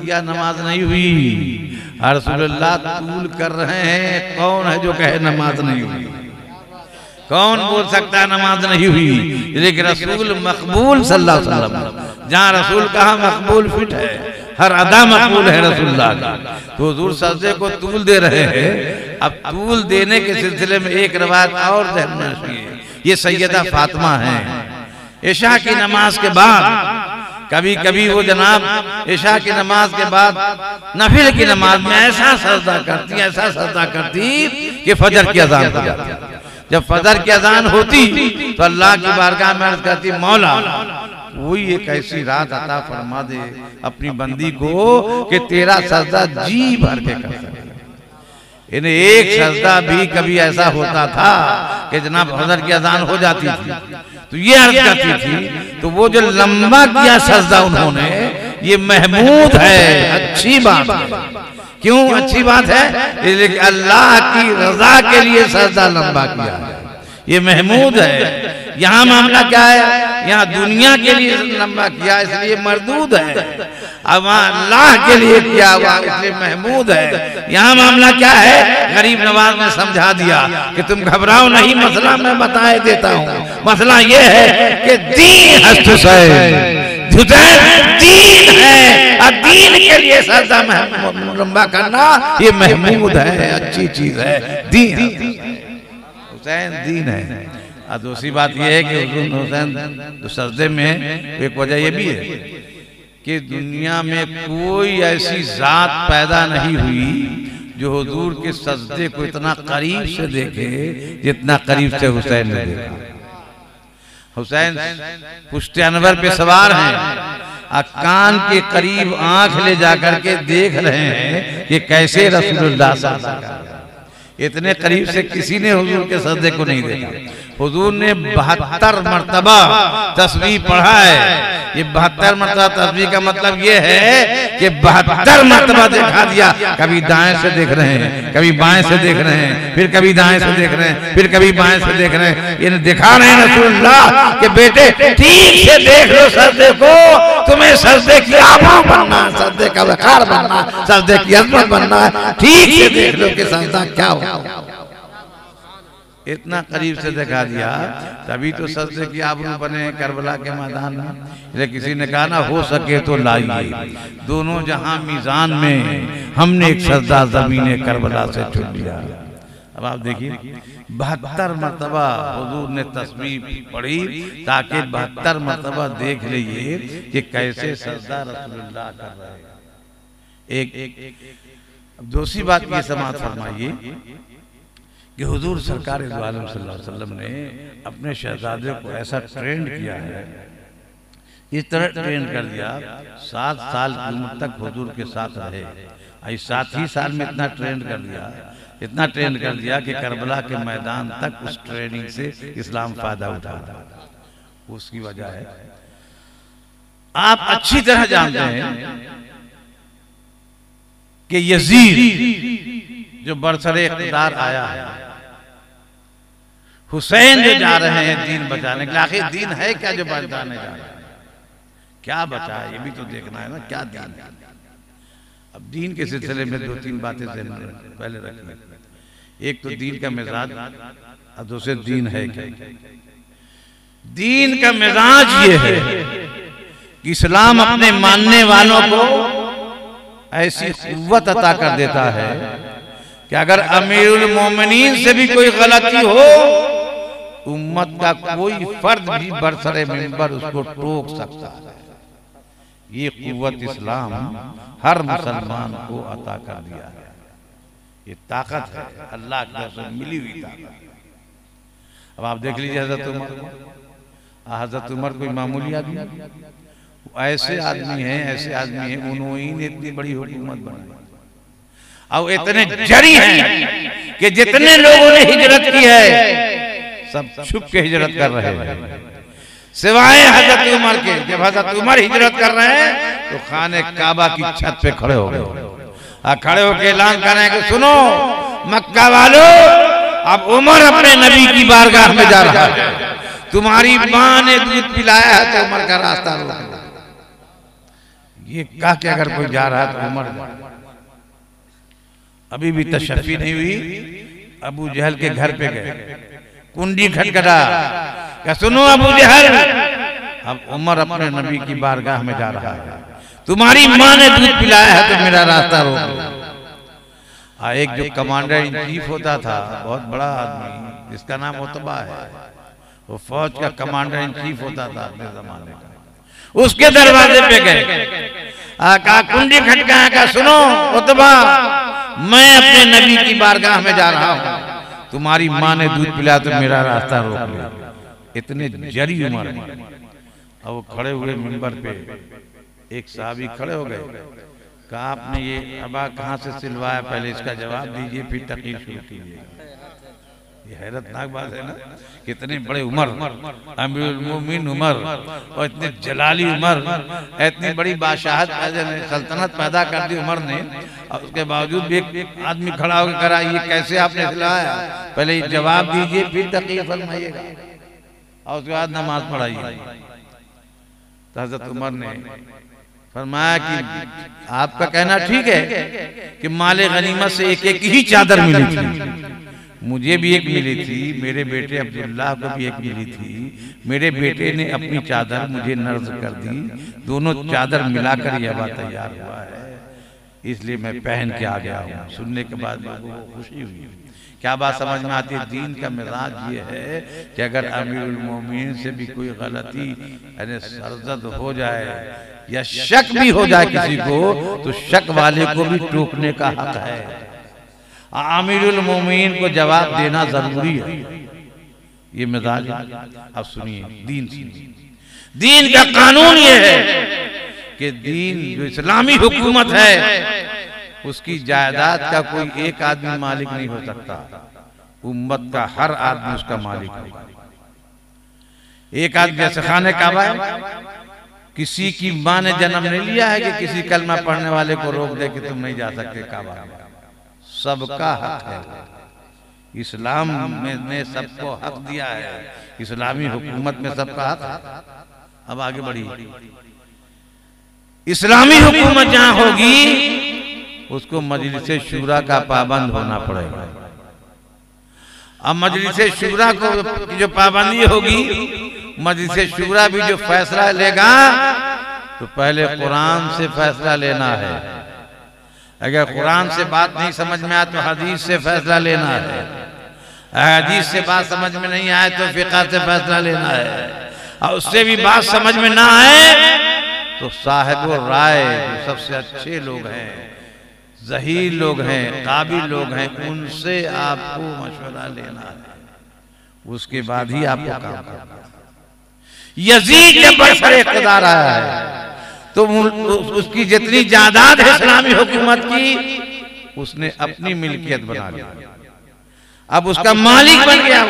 किया नमाज नहीं हुई। रसूलुल्लाह तूल कर रहे हैं, कौन है जो कहे नमाज नहीं हुई? कौन बोल सकता है नमाज नहीं हुई? लेकिन रसूल मकबूल सल्लल्लाहु अलैहि वसल्लम, जहाँ रसूल कहा मकबूल फिट है, हर अदा मकबूल है रसूलुल्लाह का। तो हुजूर सजदे को तूल दे रहे हैं। अब तूल देने के सिलसिले में एक रवायत और ध्यान में रखिए, ये सैयदा फातिमा है। इशा की नमाज के बाद कभी कभी वो जनाब इशा की नमाज के बाद नफिल की नमाज में ऐसा सजदा करती, ऐसा सजदा करती कि फजर की अजान हो जाती। जब फजर की अजान होती तो अल्लाह की बारगाह में अर्ज करती, मौला कोई एक ऐसी रात अता फरमा दे अपनी बंदी को कि तेरा सजदा जी भर के कर सके। इन्हें एक सजदा भी कभी ऐसा होता था कि जनाब फजर की अजान हो जाती थी तो ये अर्ज करती थी, तो वो जो लंबा किया सजदा उन्होंने, ये महमूद है, अच्छी बात है। क्यों अच्छी बात है? लेकिन अल्लाह की रजा के लिए सजदा लंबा किया है, ये महमूद है। यहाँ मामला क्या है? यहाँ दुनिया के लिए लंबा किया इसलिए मरदूद है, अब अल्लाह के लिए किया हुआ इसलिए महमूद है। यहाँ मामला क्या है? गरीब नवाज ने समझा दिया कि तुम घबराओ नहीं, मसला मैं बताए देता हूँ। मसला ये है कि दीन दीन है, और दीन के लिए सजदा लंबा करना ये महमूद है, अच्छी चीज है। दीन हुसैन दीन है। और दूसरी बात यह है कि हुसैन तो सजदे में एक वजह यह भी है कि दुनिया में कोई ऐसी जात पैदा नहीं हुई जो हुजूर के सजदे को इतना करीब से देखे जितना करीब से हुसैन ने देखा। हुसैन पुश्ते अनवर पे सवार हैं, कान के करीब आंख ले जाकर के देख रहे हैं कि कैसे रसूलुल्लाह सल्लल्लाहु अलैहि वसल्लम। इतने करीब से किसी ने हुजूर के सजदे को नहीं देखा। हुजूर ने 72 मरतबा तस्बीह पढ़ा है। ये 72 मरतबा तस्बीह का मतलब ये है कि 72 मरतबा दिखा दिया। कभी दाएं से देख रहे हैं, कभी बाएं से देख रहे हैं, फिर कभी दाएं से देख रहे हैं, फिर कभी बाएं से देख रहे हैं। ये दिखा रहे हैं रसूलुल्लाह के बेटे ठीक से देख लो सजदे को, तुम्हें सजदे की आबरू बनना, सजदे का वकार बनना, सजदे की अजमत बनना है। ठीक से देख लो कि सजदा क्या हो। इतना करीब से दिखा दिया, तभी तो सजदे की आबरू बने करबला के मैदान में। लेकिन किसी ने कहा ना हो सके तो लाइए, दोनों जहां मीजान में हमने एक सजदा ज़मीने करबला से चुन लिया। अब आप देखिए 72 मरतबा हुजूर ने तस्बीह पढ़ी ताकि 72 मरतबा देख लीजिए कि कैसे सजदा रसूलुल्लाह कर रहे हैं। एक दूसरी बात ये समाज फरमाइए कि हुजूर सरकार दो आलम सल्लल्लाहु अलैहि वसल्लम ने अपने शहजादे को ऐसा ट्रेंड किया है, इस तरह ट्रेंड कर दिया 7 साल की उम्र तक हुजूर के साथ रहे। 7 ही साल में इतना ट्रेंड कर दिया, इतना ट्रेंड कर दिया कि करबला के मैदान तक उस ट्रेनिंग से इस्लाम फायदा उठाता। उसकी वजह है आप अच्छी तरह जानते हैं कि यजीद जो बरसरे इक़्तिदार आया है, हुसैन जो जा रहे हैं दीन बचाने के लिए, आखिर दीन है क्या जो बचाने जा रहे हैं? क्या बचा है ये भी तो देखना है ना, क्या दीन है। अब दीन के सिलसिले में 2-3 बातें पहले रखिए। एक तो दीन का मिजाज और दूसरे दीन है क्या। दीन का मिजाज ये है कि इस्लाम अपने मानने वालों को ऐसी कुव्वत अता कर देता है कि अगर अमीरुल मोमिनीन से भी कोई गलती हो, उम्मत का कोई फर्द भी बरसरे मिंबर उसको टोक सकता है। ये कुव्वत इस्लाम हर मुसलमान को अता कर दिया है। ये ताकत है, अल्लाह की तरफ से मिली हुई ताकत। अब आप देख लीजिए हजरत उमर कोई मामूली आदमी, ऐसे आदमी हैं, ऐसे आदमी हैं, उन्होंने इतनी बड़ी हुकूमत बनाई और इतने जरी हैं कि जितने लोगों ने हिजरत की है सब छुप के हिजरत कर रहे हैं सिवाय हजरत उमर के। जब हजरत उमर हिजरत कर रहे हैं तो खाने काबा की छत पे खड़े हो गए, खड़े होकर ऐलान कर रहे हैं कि सुनो मक्का वालों, अब उमर अपने नबी की बारगाह में जा रहा है, तुम्हारी मां ने दूध पिलाया है तो उमर का रास्ता रोक। ये कहा कि अगर कोई जा रहा है तो उमर जाए। अभी भी तशफ़ी नहीं हुई, अबू जहल के घर पे गए, कुंडी खटखटा, क्या सुनो अबू जहल, अब उमर अपने नबी की बारगाह में जा रहा है, तुम्हारी माँ ने दूध पिलाया है तो मेरा रास्ता रोक लो। एक जो कमांडर इन चीफ होता था, बहुत बड़ा आदमी जिसका नाम उतबा है, वो फौज का कमांडर इन चीफ होता था अपने जमाने का, उसके दरवाजे पे गए, कहा कुंडी खटकाया, कहा सुनो उतबा, मैं अपने नबी की बारगाह में जा रहा हूँ, तुम्हारी माँ ने दूध पिलाया तो मेरा रास्ता रोक लिया। इतने जरी उम्र में अब वो खड़े हुए मिंबर पे, एक साहबी खड़े हो गए, कहा आपने ये अबा कहाँ से सिलवाया, पहले इसका जवाब दीजिए फिर तकलीफ शुरू कीजिए। ये हैरतनाक बात है ना, कितने बड़े उमर, अमीरुल मोमिनीन उमर, और इतने जलाली उमर, इतनी बड़ी बादशाहत सल्तनत पैदा कर दी उमर ने, और उसके बावजूद भी एक आदमी खड़ा होकर करा, ये कैसे आपने सिलवाया, पहले ये जवाब दीजिए फिर तकलीफ फरमाइएगा, और उसके बाद नमाज पढ़ाइए। तो हजरत उमर ने फरमाया कि आपका कहना ठीक है कि माले गनीमत से एक एक ही चादर मिली थी, मुझे भी एक मिली थी, मेरे बेटे अब्दुल्लाह को भी एक मिली थी, मेरे बेटे ने अपनी चादर मुझे नर्ज कर दी, दोनों चादर मिलाकर यह बात तैयार हुआ है, इसलिए मैं पहन के आ गया हूँ। सुनने के बाद लोगों को खुशी हुई। क्या बात समझ में आती है? दीन का मिजाज ये है कि अगर अमीरुल मोमिनीन से भी कोई गलती यानी सरजद हो जाए या शक भी हो जाए किसी को, तो शक वाले को भी टोकने का हक है, अमीरुल मोमिनीन को जवाब देना जरूरी है। ये मिजाज है। अब सुनिए, दीन दीन का कानून ये है कि दीन जो इस्लामी हुकूमत है उसकी जायदाद का कोई एक आदमी मालिक नहीं हो सकता, उम्मत का हर आदमी उसका मालिक है। एक आदमी जैसे खाने काबा है, किसी की माँ ने जन्म नहीं लिया है कि किसी कलमा पढ़ने वाले को रोक दे कि तुम नहीं जा सकते काबा में, सबका हक है। इस्लाम ने सबको हक दिया है, इस्लामी हुकूमत में सबका हक है। अब आगे बढ़िए, इस्लामी हुकूमत जहां होगी उसको मजलिसे शूरा का पाबंद होना पड़ेगा। अब मजलिसे शूरा को जो पाबंदी होगी, मजलिसे शूरा भी जो फैसला लेगा तो पहले कुरान से फैसला लेना है, अगर कुरान से बात नहीं समझ में आए तो हदीस से फैसला लेना है, हदीस से बात समझ में नहीं आए तो फिक़ह से फैसला लेना है, और उससे भी बात समझ में ना आए तो साहिब राय जो सबसे अच्छे लोग हैं, ज़हीर लोग हैं, काबिल लोग हैं, उनसे आपको मशवरा लेना है, उसके बाद ही आपको काम करना है। यजीद जब बरसर इक़्तिदार आया है तो उसकी जितनी जायदाद है इस्लामी हुकूमत की, उसने अपनी मिल्कियत बना ली, अब उसका मालिक बन गया,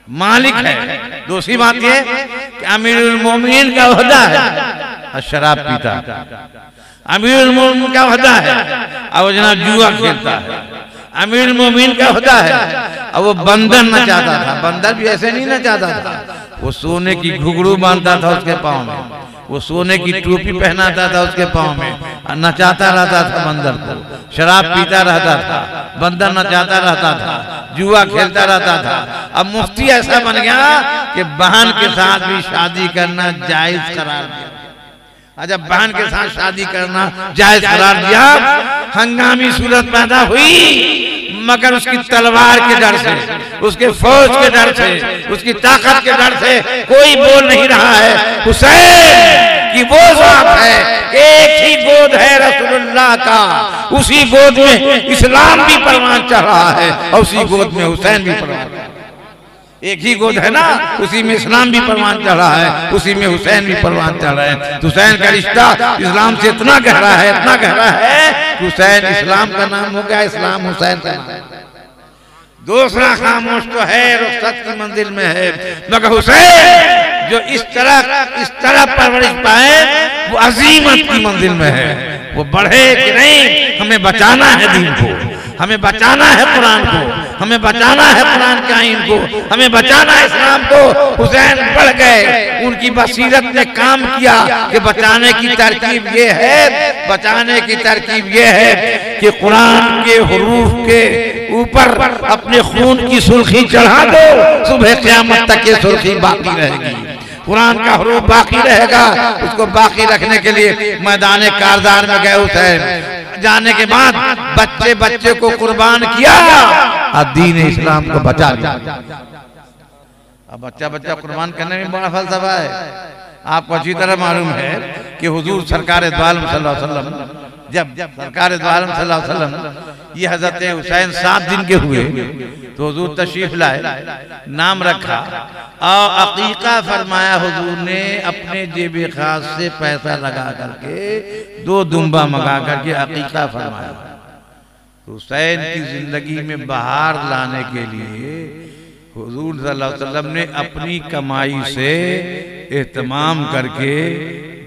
मालिक है। दूसरी बात ये कि अमीरुल मोमिनीन का ओहदा है शराब पीता, अमीरुल मोमिनीन का ओहदा है और जनाब जुआ खेलता है, अमीरुल मोमिनीन का ओहदा है और वो बंदर नचाता था। बंदर भी ऐसे नहीं नचाता था, वो सोने की घुघरू बांधता था उसके पाँव में, वो सोने की टोपी पहनाता था उसके पाँव में, नचाता रहता था बंदर को, शराब पीता रहता था, बंदर नचाता रहता था, जुआ खेलता रहता था। अब मुफ्ती ऐसा बन गया कि बहन के साथ भी शादी करना जायज करार दिया। जब बहन के साथ शादी करना जायज करार दिया, हंगामी सूरत पैदा हुई, मगर उसकी तलवार के डर से, उसके फौज के डर से, उसकी ताकत के डर से कोई बोल नहीं रहा है। हुसैन की वो ज़ात है, एक ही गोद है रसूलुल्लाह का, उसी गोद में इस्लाम भी परवान चढ़ रहा है और उसी गोद में हुसैन भी परवान, एक ही गोद है ना, उसी में इस्लाम भी परवान चढ़ रहा है, उसी में हुसैन भी परवान चढ़ रहा है। हुसैन का रिश्ता इस्लाम से इतना गहरा है, इतना गहरा है कि हुसैन इस्लाम का नाम हो गया, इस्लाम हुसैन का नाम। दूसरा खामोश तो है, रुखसत की मंजिल में है, मगर हुसैन जो इस तरह परवरिश पाए वो अजीमत की मंजिल में है। वो बढ़े कि नहीं, हमें बचाना है दीन को, हमें बचाना है कुरान को, हमें बचाना है कुरान के आईन को, हमें बचाना है इस्लाम को। हुसैन बढ़ गए, उनकी बसीरत ने काम किया कि बचाने की तरकीब ये है, बचाने की तरकीब ये है कि कुरान के हुरूफ के ऊपर अपने खून की सुर्खी चढ़ा दो, सुबह क़यामत तक ये सुर्खी बाकी रहेगी। कुरान का हरूफ बाकी रहेगा। उसको बाकी रखने के लिए मैदान कारदार में गए हुसैन। जाने के बाद बच्चे बच्चे को कुर्बान किया और दीन इस्लाम को बचा लिया। अब बच्चा बच्चा कुर्बान करने में बड़ा फलसफा है। आपको अच्छी तरह मालूम है कि हुजूर सरकार दो आलम सल्लल्लाहु अलैहि वसल्लम, जब सरकार दो आलम सल्लल्लाहु अलैहि वसल्लम ये हजरत हुसैन 7 दिन के हुए तो हुजूर तशरीफ लाए, नाम रखा और अकीका फरमाया। हुजूर ने अपने जेब खास से पैसा लगा करके 2 दुम्बा मंगा करके अकीका फरमाया। तो हुसैन की जिंदगी में बहार लाने के लिए हुजूर सल्लल्लाहु अलैहि वसल्लम ने अपनी कमाई से एहतमाम करके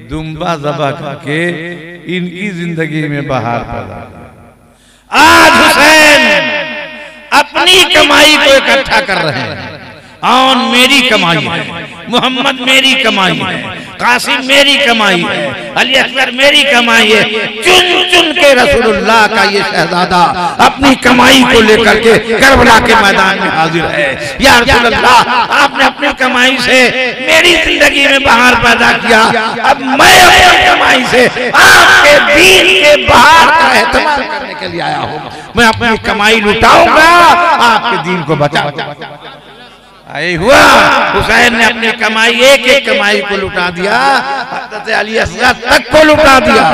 दुम्बा ज़बह करके इनकी जिंदगी में बहार पैदा किया। आज हुसैन अपनी कमाई को इकट्ठा कर रहे हैं। और मेरी कमाई है, मोहम्मद मेरी कमाई है, कासिम मेरी कमाई है, अली असगर मेरी कमाई है। चुन चुन के रसूलुल्लाह का ये शहजादा अपनी कमाई को लेकर के करबला के मैदान में हाजिर है। या रसूलुल्लाह, आपने अपनी कमाई से मेरी जिंदगी में बहार पैदा किया, अब मैं अपनी कमाई से आपके दीन के बहार का एहतमाम करने के लिए आया हूँ। मैं अपनी कमाई लुटाऊंगा, आपके दीन को बचाऊंगा। आई हुआ हुसैन ने अपनी कमाई एक एक कमाई को लुटा दिया, हज़रत अली असगर तक को लुटा दिया,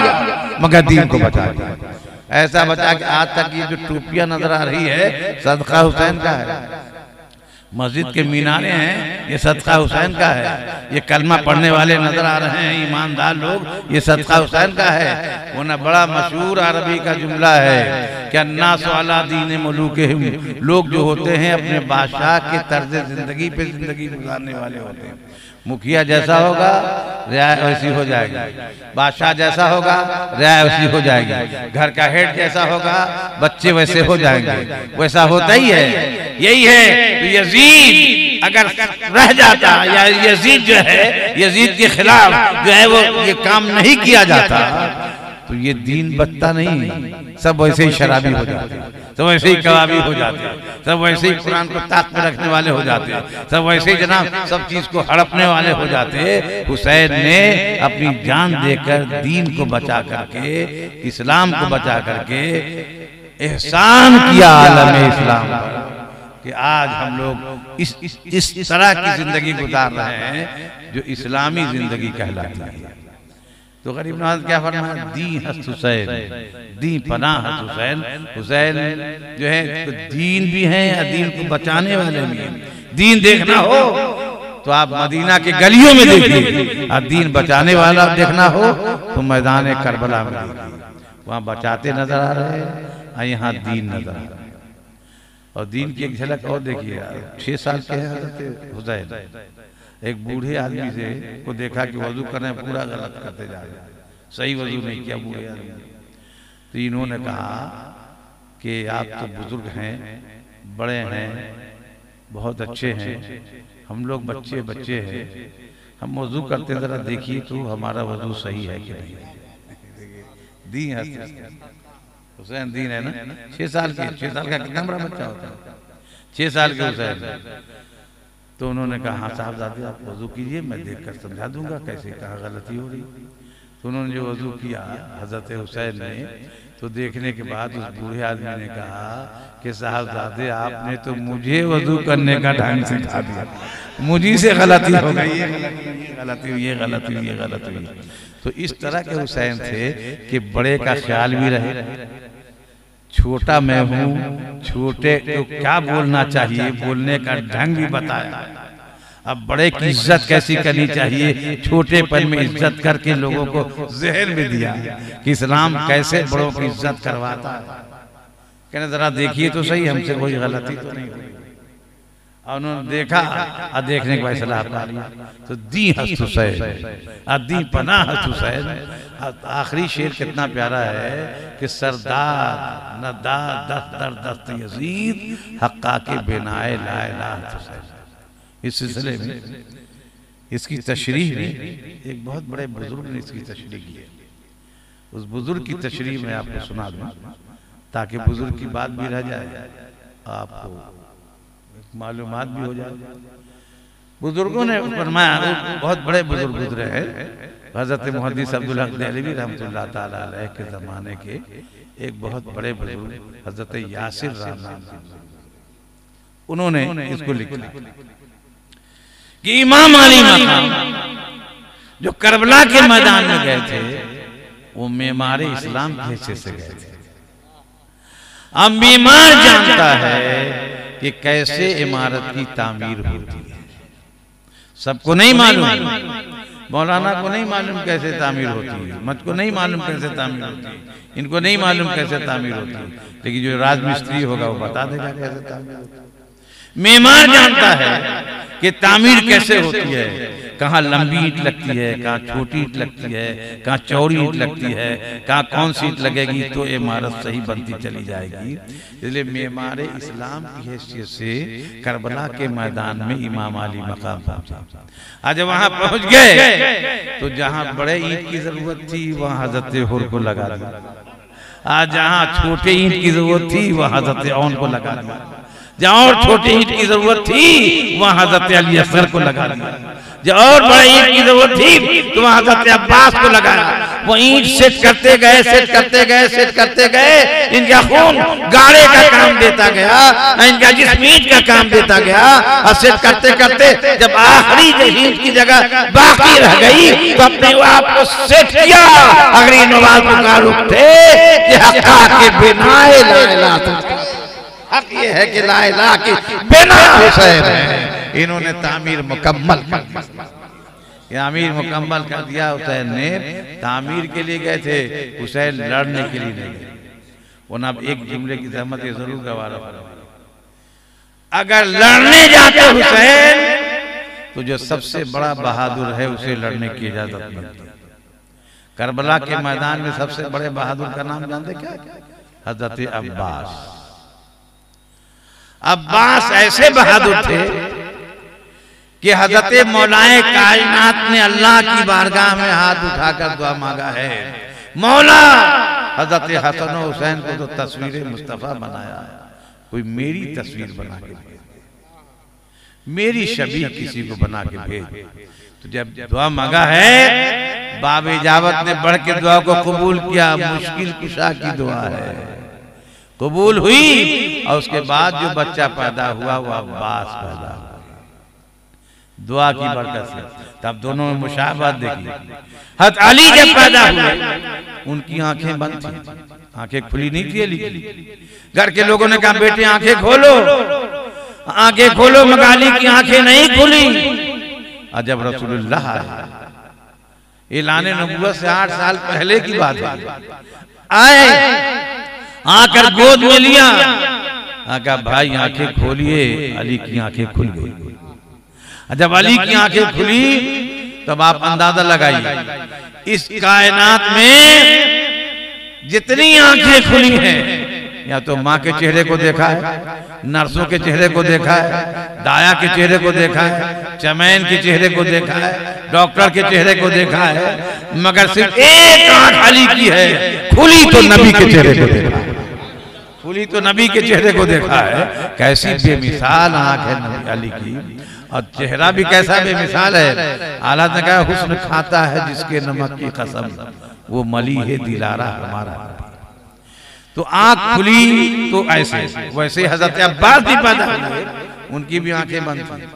मगर दीन को बचा दिया। ऐसा बचा कि आज तक ये जो टोपियां नजर आ रही है सदका हुसैन का है। मस्जिद के मीनारे हैं, ये सदका हुसैन का है। ये कलमा पढ़ने वाले नजर आ रहे हैं ईमानदार लोग, ये सदका हुसैन का है। वो ना बड़ा मशहूर अरबी का जुमला है कि अन्नासु अला दीन मुलूकिहिम, लोग जो होते हैं अपने बादशाह के तर्ज जिंदगी पे जिंदगी गुजारने वाले होते हैं। मुखिया जैसा होगा रियायत वैसी हो जाएगी, बादशाह जैसा होगा रियायत वैसी हो जाएगी, घर का हेड जैसा होगा बच्चे वैसे हो जाएंगे। वैसा होता ही है, यही है। तो यजीद अगर रह जाता या यजीद जो है, यजीद के खिलाफ जो है वो ये काम नहीं किया जाता तो ये दीन बचता नहीं। सब वैसे ही शराबी हो जाते, सब वैसे ही कबाबी हो जाते, सब वैसे ही कुरान को ताक में रखने वाले हो जाते, सब वैसे ही जनाब सब चीज को हड़पने वाले हो जाते। हुसैन ने अपनी जान देकर दीन को बचा करके, इस्लाम को बचा करके एहसान किया आलम इस्लाम पर कि आज हम लोग इस तरह की जिंदगी गुजार रहे हैं जो इस्लामी जिंदगी कहलाती है। तो गरीब नवाज क्या फरमाया, दी हस्त हुसैन, दी पनाह हस्त हुसैन। हुसैन जो है तो दीन भी है या दीन को बचाने वाले भी हैं। दीन देखना हो तो आप मदीना के गलियों में देखिए, और दीन बचाने वाला देखना हो तो मैदान करबला में देखिए, वहाँ बचाते नजर आ रहे हैं और यहाँ दीन नजर आ रहा है। और दीन की एक झलक और देखिए, 6 साल के हैं हज़रत हुसैन, एक बूढ़े आदमी से को देखा कि वजू करने पूरा गलत करते जा रहे, सही वजू नहीं किया बूढ़े आदमी। तो इन्होंने कहा कि आप तो बुजुर्ग हैं, बड़े हैं, बहुत अच्छे हैं, हम लोग बच्चे बच्चे हैं, हम वजू करते जरा देखिए तो हमारा वजू सही है कि नहीं। दीन हुसैन दीन है ना। 6 साल के, 6 साल का कितना बड़ा बच्चा होता है, 6 साल के हुसैन। तो उन्होंने कहा हाँ साहबजादे आप वजू कीजिए, मैं देखकर समझा दूंगा कैसे कहाँ गलती हो रही। तो उन्होंने जो वजू किया हजरत हुसैन ने, तो देखने के बाद उस बूढ़े आदमी ने कहा कि साहबजादे आपने तो मुझे वजू करने का ढंग सिखा दिया, मुझी से गलती हो गई, ये गलती हुई, ये गलती हुई, ये गलती हुई। तो इस तरह के हुसैन थे कि बड़े का ख्याल भी रहे, छोटा मैं हूँ, छोटे को क्या बोलना चाहिए बोलने का ढंग भी बताया। अब बड़े की इज्जत कैसी करनी चाहिए, छोटे पन में इज्जत करके लोगों को ज़हन में दिया कि इस्लाम कैसे बड़ों की इज्जत करवाता है। कहने जरा देखिए तो सही, हमसे कोई गलती तो नहीं हुई। और उन्होंने देखा और देखने के बाद सलाह पा लिया तो दी हस्त हुसैन दी पना हस्त हुसैन। आखिरी शेर कितना प्यारा है कि सरदार नदार दस्त दर दस्त यजीद हक्का के बिनाए ला इलाहा हुसैन। इस सिलसिले में इसकी तशरीह में एक बहुत बड़े बुजुर्ग ने इसकी तशरीह की है। उस बुजुर्ग की तशरीह में आपको सुना दूं ताकि बुजुर्ग की बात भी रह जाए, आपको मालूमात भी हो जाए। बुजुर्गों ने फरमाया, बहुत बड़े बुजुर्ग गुजरे हैं, हजरत मुहद्दिस अब्दुल हक देहलवी रहमतुल्लाह ताला अलैह के जमाने के एक बहुत बड़े बुजुर्ग हजरत यासिर रहमान, उन्होंने इसको लिखा कि इमाम अली मकाम जो करबला के मैदान में गए थे वो मेमारे इस्लाम के हिस्से से गए थे। अब बीमार जानता है कि कैसे इमारत की तामीर होती है। सबको नहीं मालूम, मौलाना को नहीं मालूम कैसे तामीर होती है, मुझको नहीं मालूम कैसे तामीर होती है, इनको नहीं मालूम कैसे तामीर होती है, लेकिन जो राजमिस्त्री होगा वो बता देगा कैसे तामीर होती है। मेमार जानता है कि तामीर कैसे होती है, कहाँ लंबी ईंट लगती है, कहाँ छोटी ईंट लगती है, कहाँ चौड़ी ईंट लगती है, कहाँ कौन सी ईंट लगेगी तो इमारत सही बनती चली जाएगी। इसलिए मेमारे इस्लाम की हैसियत से करबला के मैदान में इमाम अली मकाम पहुंचा। आज वहां पहुंच गए तो जहां बड़े ईंट की जरूरत थी वहां हजरत हुर को लगा दिया, आज जहां छोटे ईंट की जरूरत थी वहां हजरत औन को लगा दिया, जहां और छोटे ईंट की जरूरत थी वहां हजरत अली असगर को लगा दिया, जहां और बड़े ईंट की जरूरत थी तो वहां हजरत अब्बास को लगाया। वो ईंट सेट करते गए, सेट करते गए, सेट करते गए, इनका खून गाड़े का काम देता गया, इनका जिस्म ईंट का काम देता गया, और सेट करते करते जब आखिरी ईंट की जगह बाकी रह गई तो अपने आप को सेट किया। अगली नवाज पुकार उठे कि हक्का के बिनाए ला इलाहा, हक ये है कि ला इलाहा के बिना हुसैन है। इन्होंने तामीर मुकम्मल कर दी, तामीर मुकम्मल कर दिया। हुसैन ने तामीर के लिए गए थे, हुसैन लड़ने के लिए नहीं गए। वो ना एक जुमले की जहमत जरूर गवारा, अगर लड़ने जाते हुसैन तो जो सबसे बड़ा बहादुर है उसे लड़ने की इजाजत मिलती। करबला के मैदान में सबसे बड़े बहादुर का नाम जानते क्या? हजरत अब्बास। अब्बास ऐसे बहादुर थे कि हजरत मौलाए कायनात ने अल्लाह की बारगाह में हाथ उठाकर दुआ मांगा है, मौला हजरत हसन और हुसैन को तो तस्वीर मुस्तफा बनाया, कोई मेरी तस्वीर बना के भेज, मेरी शबीह किसी को बना के भेज। तो जब दुआ मांगा है, बाब इजाबत ने बढ़ के दुआ को कबूल किया। मुश्किल कुशा की दुआ है, कबूल हुई, और उसके बाद जो बच्चा पैदा हुआ वो अब्बास पैदा हुआ, दुआ की बरकत से। तब दोनों में मुशाबहत देखी। हज़रत अली जब पैदा हुए उनकी आंखें बंद थी, आंखें खुली नहीं थी अली की। घर के लोगों ने कहा बेटे आंखें खोलो, आंखें खोलो, मगर अली की आंखें नहीं खुली। और जब रसूलुल्लाह ऐलान नबुव्वत से 8 साल पहले की बात है, आए आकर गोद में लिया, कहा भाई आंखें खोलिए। अली की आंखें खुल गई। जब अली की आंखें खुली तब आप अंदाजा लगाइए इस कायनात में जितनी आंखें खुली हैं, या तो माँ के चेहरे को देखा है, नर्सों के चेहरे को देखा है, दाया के चेहरे को देखा है, चमैन के चेहरे को देखा है, डॉक्टर के चेहरे को देखा है, मगर सिर्फ एक आंख अली की है, खुली तो नबी के चेहरे को देखा है, खुली तो नबी के चेहरे को देखा है। कैसी बेमिसाल आंख है नबी अली की, और चेहरा भी कैसा बेमिसाल है। आला ने कहा हुस्न खाता है जिसके नमक की कसम, वो मली है दिलारा हमारा। तो आंख खुली तो ऐसे, वैसे हजरत अब्बास भी पैदा हुए, उनकी भी आंखें बंद थी,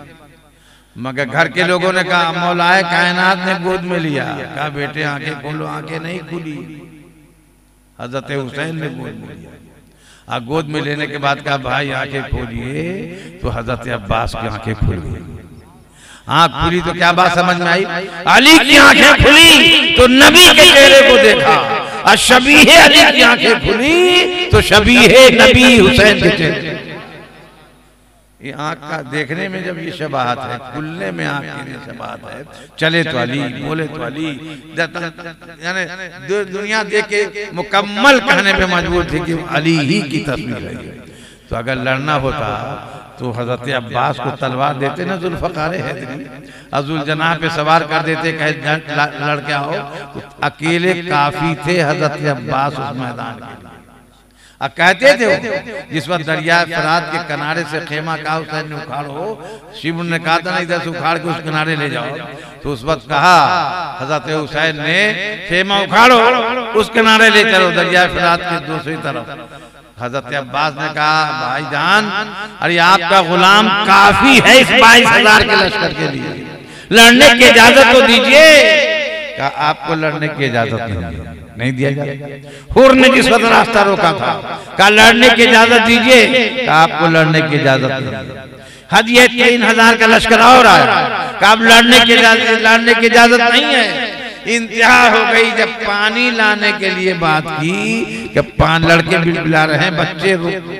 मगर घर के लोगों ने कहा मौलाए कायनात ने गोद में लिया, कहा बेटे आंखें खोलो, आंखें नहीं खुली। हजरत हुसैन ने गोद में लिया, गोद में लेने के बाद कहा भाई आंखें खोलिए, तो हजरत अब्बास की आंखें खुल गई। आंख खुली तो क्या बात समझ में आई? अली की आंखें खुली तो नबी के चेहरे को देखा, और शबीह अली की आंखें खुली तो शबीह नबी हुसैन के चेहरे। ये आंख का देखने में जब ये शबाहत है, खुलने में आंख की शबाहत है, चले तो अली, बोले तो अली, यानी दुनिया देख के मुकम्मल कहने पे मजबूर थे कि अली ही की तस्वीर है। तो अगर लड़ना होता तो हजरत अब्बास को तलवार देते ना जुल्फ़कार हैदरी, अज़ुल जनाह पे सवार कर देते, कहे लड़के आओ, तो अकेले काफी थे हजरत अब्बास उस मैदान के लिए। अब कहते थे वो, जिस वक्त दरिया फरात के किनारे से खेमा कहा हुसैन ने उखाड़ो, शिव ने कहा था ना इधर से उखाड़ के उस किनारे ले जाओ, तो उस वक्त कहा हजरत हुसैन ने खेमा उखाड़ो, उस किनारे ले चलो दरिया फरात के दूसरी तरफ। हजरत अब्बास ने कहा भाईजान, अरे आपका गुलाम काफी है इस 22,000 के लश्कर के लिए, लड़ने की इजाजत तो दीजिए। कहा आपको लड़ने की इजाजत नहीं दिया जाएगा। हुर ने जिस वक्त रास्ता रोका था, कहा लड़ने की इजाजत दीजिए, कहा आपको लड़ने की इजाजत नहीं। हद ये 3,000 का लश्कर और आया, कहा अब लड़ने की इजाजत नहीं है। इंतहा हो गई जब पानी लाने के लिए बात की कि लड़के बिलबिला रहे हैं, बच्चे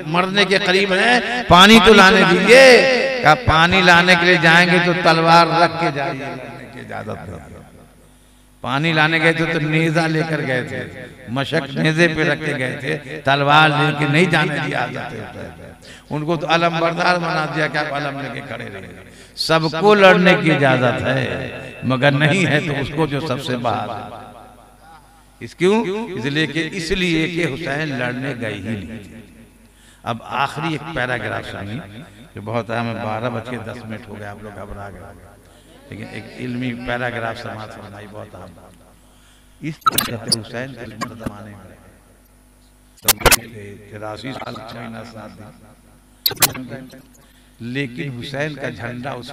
मरने के करीब हैं, पानी तो लाने दीजिए। कहा पानी लाने के लिए जाएंगे तो तलवार रख के जाइए, लड़ने की इजाजत नहीं। पानी लाने गए थे तो नेजा लेकर गए थे, मशक नेजे पे रख के गए थे, तलवार लेके नहीं जाने दिया जाते। उनको तो अलम बरदार बना दिया कि आप अलम लेके खड़े रहे। सबको लड़ने की इजाजत है, मगर नहीं है तो उसको जो सबसे बाहर है। इसलिए कि हुसैन लड़ने गए ही नहीं। अब आखिरी एक पैराग्राफ सुनिए कि बहुत है, हमें 12:10 हो गए, आप लोग घबरा गए, लेकिन एक इल्मी पैराग्राफ समाज सुनाई बहुत आम। इस हुसैन के जमाने में 83 साल 6 महीना 7 दिन, लेकिन हुसैन का झंडा उस